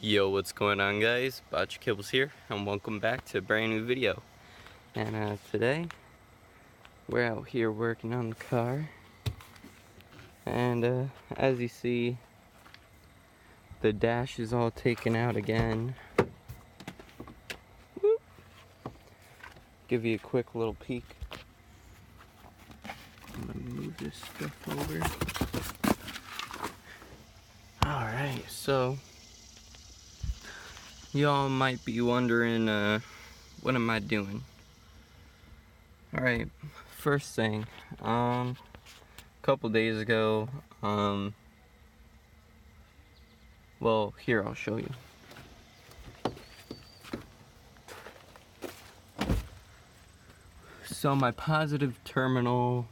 Yo, what's going on, guys? Botch Kibbles here, and welcome back to a brand new video. And today we're out here working on the car, and as you see, the dash is all taken out again. Whoop. Give you a quick little peek. I'm gonna move this stuff over. Alright, so y'all might be wondering, what am I doing? Alright, first thing, a couple days ago, well, here, I'll show you. So my positive terminal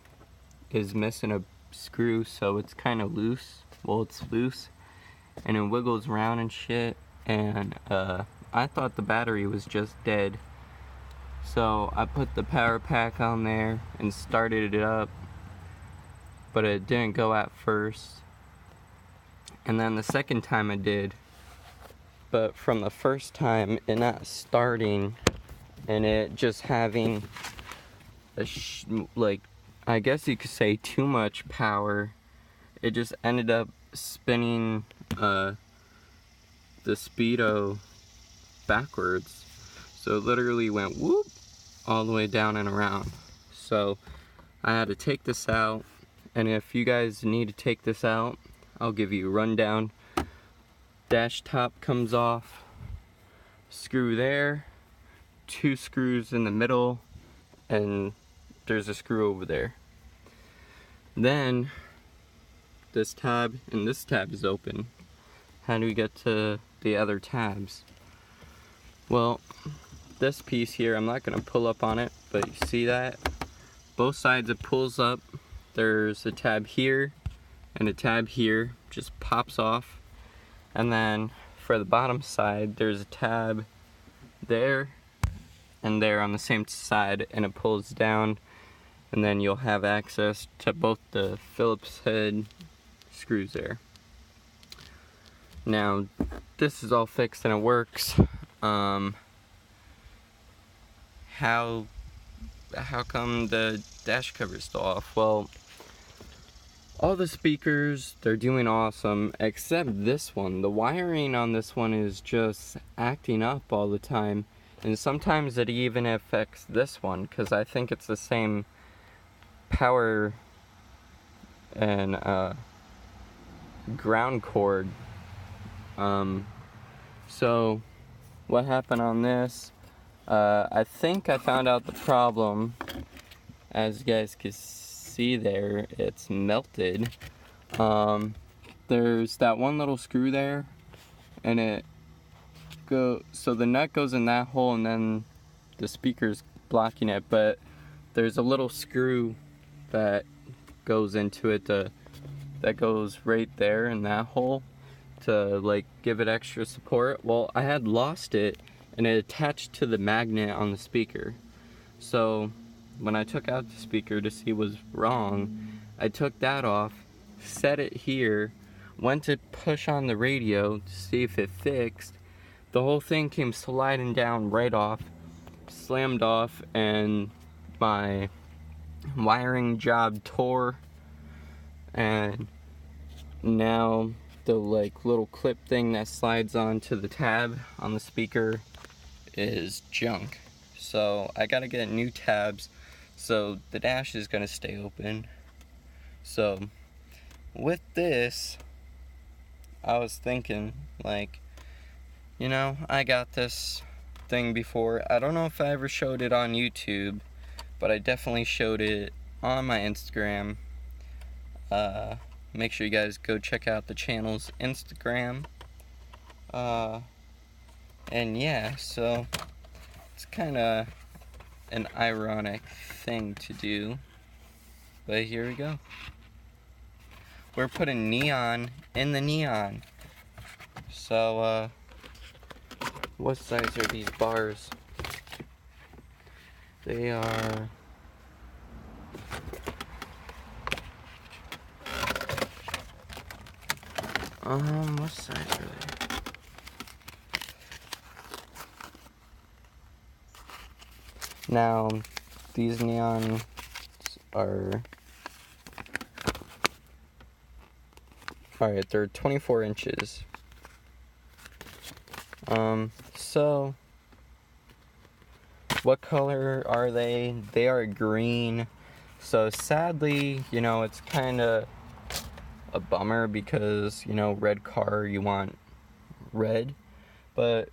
is missing a screw, so it's kind of loose. Well, it's loose, and it wiggles around and shit, and I thought the battery was just dead. So I put the power pack on there and started it up, but it didn't go at first. And then the second time I did, but from the first time it not starting and it just having a like, I guess you could say too much power, it just ended up spinning the speedo backwards. So it literally went whoop all the way down and around. So I had to take this out, and if you guys need to take this out, I'll give you a rundown. Dash top comes off, screw there, 2 screws in the middle, and there's a screw over there. Then this tab and this tab is open. How do we get to the other tabs? Well, this piece here, I'm not going to pull up on it, but you see that? Both sides it pulls up. There's a tab here and a tab here, just pops off. And then for the bottom side, there's a tab there and there on the same side, and it pulls down, and then you'll have access to both the Phillips head screws there. Now, this is all fixed and it works. How come the dash cover's still off? Well, all the speakers, they're doing awesome, except this one. The wiring on this one is just acting up all the time, and sometimes it even affects this one, because I think it's the same power and ground cord. So what happened on this, I think I found out the problem. As you guys can see there, it's melted. There's that one little screw there, and so the nut goes in that hole, and then the speaker's blocking it, but there's a little screw that goes into it that goes right there in that hole to like give it extra support. Well, I had lost it, and it attached to the magnet on the speaker. So when I took out the speaker to see what was wrong, I took that off, set it here, went to push on the radio to see if it fixed. The whole thing came sliding down right off, slammed off, and my wiring job tore, and now the like little clip thing that slides onto the tab on the speaker is junk. So I gotta get new tabs, so the dash is gonna stay open. So with this, I was thinking, like, you know, I got this thing before. I don't know if I ever showed it on YouTube, but I definitely showed it on my Instagram. Make sure you guys go check out the channel's Instagram. And yeah, so it's kind of an ironic thing to do, but here we go. We're putting neon in the neon. So, what size are these bars? They are what size are they? Now, these neons are, alright, they're 24 inches. So, what color are they? They are green. So sadly, you know, it's kind of a bummer because, you know, red car, you want red. But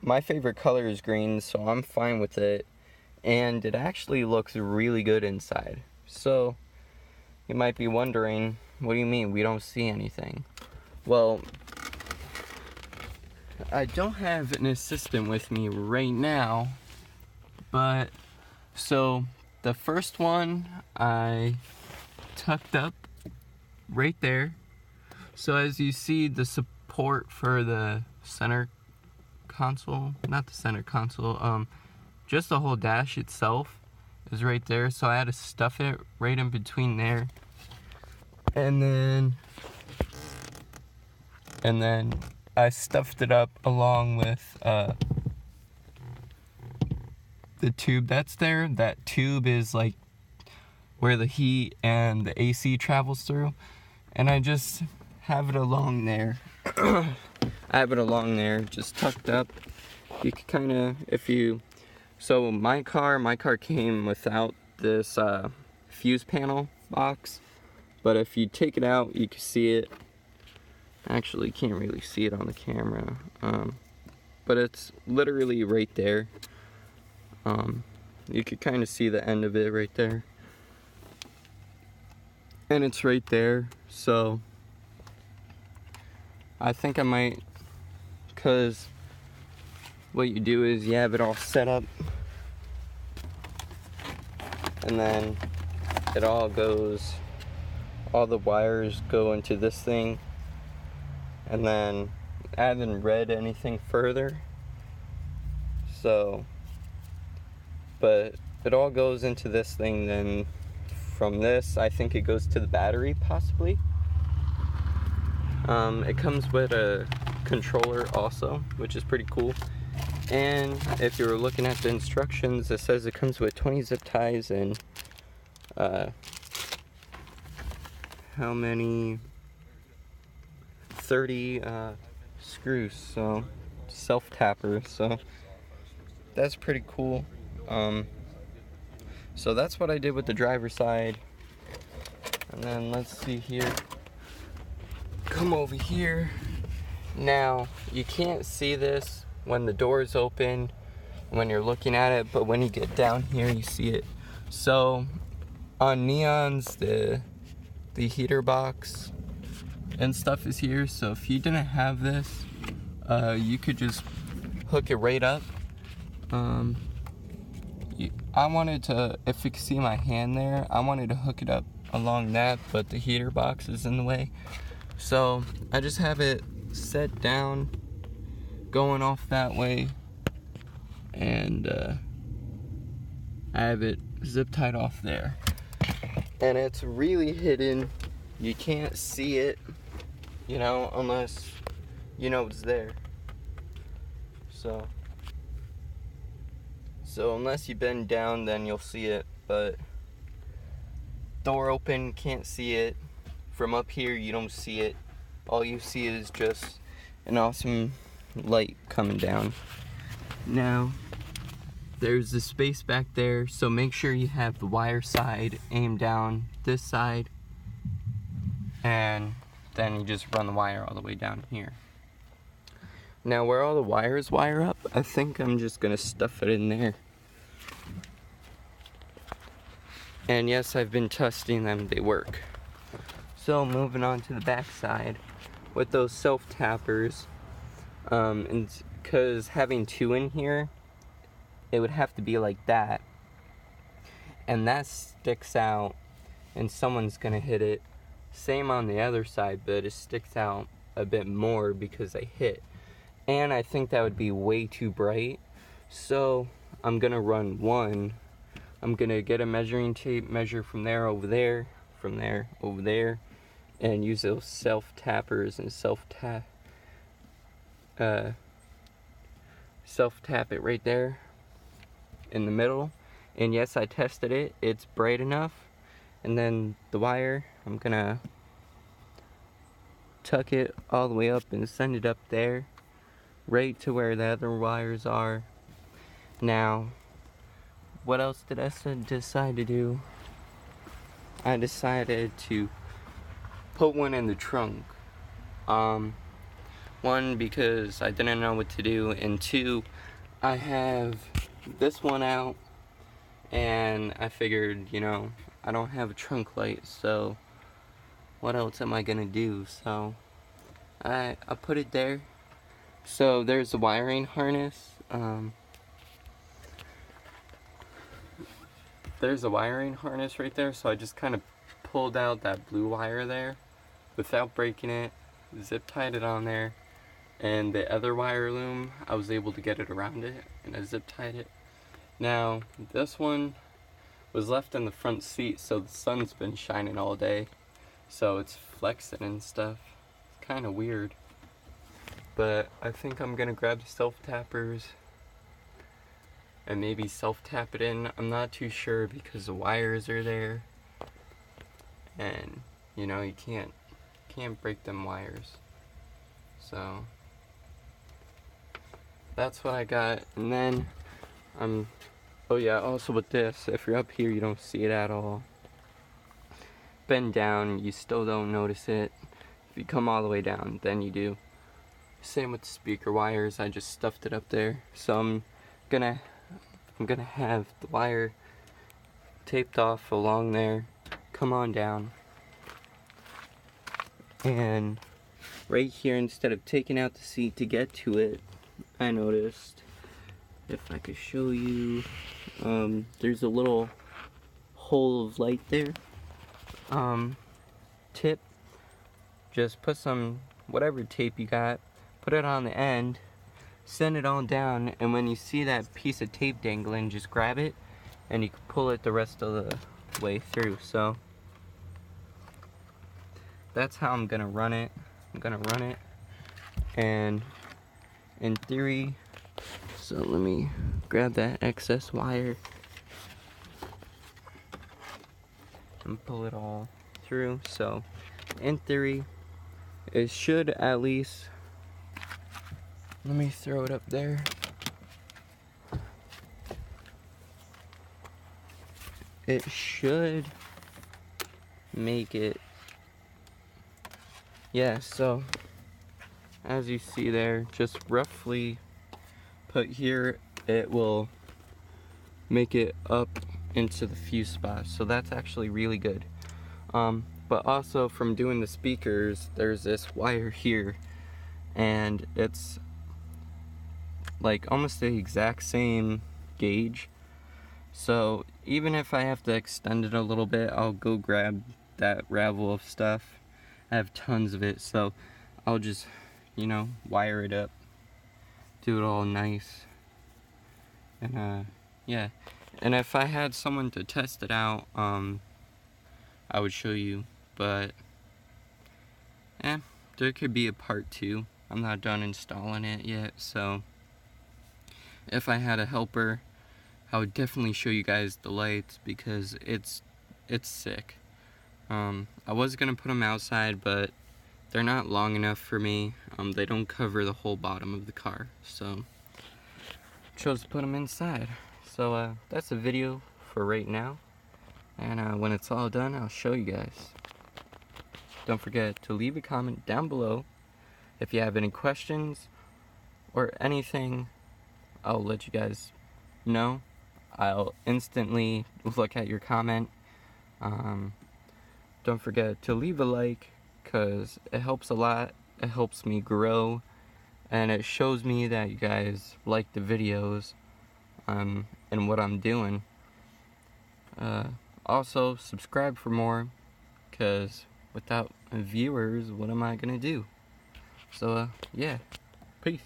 my favorite color is green, so I'm fine with it. And it actually looks really good inside. So, you might be wondering, what do you mean we don't see anything? Well, I don't have an assistant with me right now, but so the first one I tucked up right there. So as you see, the support for the center console, not the center console, just the whole dash itself is right there. So I had to stuff it right in between there. And then I stuffed it up along with the tube that's there. That tube is like where the heat and the AC travels through. And I just have it along there. I have it along there, just tucked up. You can kind of, so my car came without this fuse panel box. But if you take it out, you can see it. Actually, you can't really see it on the camera. But it's literally right there. You could kind of see the end of it right there. And it's right there. So I think I might, because what you do is you have it all set up. And then it all goes, all the wires go into this thing. And then I haven't read anything further. So, but it all goes into this thing. Then from this, I think it goes to the battery possibly. It comes with a controller also, which is pretty cool. And if you're looking at the instructions, it says it comes with 20 zip ties and how many? 30 screws, so self-tappers, so that's pretty cool. So that's what I did with the driver's side. And then let's see here, come over here. Now you can't see this when the door is open when you're looking at it, but when you get down here you see it. So on neons, the heater box and stuff is here, so if you didn't have this, you could just hook it right up. I wanted to, if you can see my hand there, I wanted to hook it up along that, but the heater box is in the way. So I just have it set down, going off that way, and I have it zip tied off there. And it's really hidden. You can't see it, you know, unless you know it's there. So unless you bend down, then you'll see it, but door open, can't see it. From up here, you don't see it. All you see is just an awesome light coming down. Now, there's the space back there, so make sure you have the wire side aimed down this side, and then you just run the wire all the way down here. Now where all the wires wire up, I think I'm just gonna stuff it in there. And yes, I've been testing them, they work. So moving on to the back side with those self-tappers, and because having two in here, it would have to be like that, and that sticks out and someone's gonna hit it. Same on the other side, but it sticks out a bit more because I hit. And I think that would be way too bright. So I'm gonna run one. I'm gonna get a measuring tape, measure from there over there, from there over there, and use those self-tappers and self-tap it right there. in the middle, and yes, I tested it, it's bright enough. And then the wire, I'm gonna tuck it all the way up and send it up there, right to where the other wires are. Now, what else did I decide to do? I decided to put one in the trunk. One, because I didn't know what to do, and two, I have this one out, and I figured, you know, I don't have a trunk light, so what else am I gonna do? So I put it there. So there's the wiring harness. There's a wiring harness right there, so I just kind of pulled out that blue wire there without breaking it, zip tied it on there, and the other wire loom, I was able to get it around it, and I zip tied it. Now, this one was left in the front seat, so the sun's been shining all day, so it's flexing and stuff. It's kind of weird, but I think I'm gonna grab the self-tappers and maybe self-tap it in. I'm not too sure because the wires are there, and you know, you can't break them wires. So that's what I got. And then oh yeah, also with this, if you're up here you don't see it at all. Bend down, you still don't notice it. If you come all the way down, then you do. Same with the speaker wires, I just stuffed it up there. So I'm gonna have the wire taped off along there, come on down, and right here, instead of taking out the seat to get to it, I noticed, if I could show you, there's a little hole of light there. Tip, just put some, whatever tape you got, put it on the end, send it on down, and when you see that piece of tape dangling, just grab it and you can pull it the rest of the way through. So that's how I'm gonna run it. And in theory, so let me grab that excess wire and pull it all through. So in theory, it should at least, let me throw it up there. It should make it, yeah, so as you see there, just roughly put here, it will make it up into the fuse spot. So that's actually really good. But also from doing the speakers, there's this wire here, and it's like almost the exact same gauge. So even if I have to extend it a little bit, I'll go grab that ravel of stuff. I have tons of it, so I'll just, you know, wire it up, do it all nice, and yeah. And if I had someone to test it out, I would show you, but there could be a part 2. I'm not done installing it yet, so if I had a helper, I would definitely show you guys the lights, because it's sick. I was gonna put them outside, but they're not long enough for me. They don't cover the whole bottom of the car, so chose to put them inside. So that's a video for right now, and when it's all done, I'll show you guys. Don't forget to leave a comment down below if you have any questions or anything. I'll let you guys know. I'll instantly look at your comment. Don't forget to leave a like, because it helps a lot. It helps me grow, and it shows me that you guys like the videos and what I'm doing. Also, subscribe for more, because without viewers, what am I gonna do? So yeah, peace.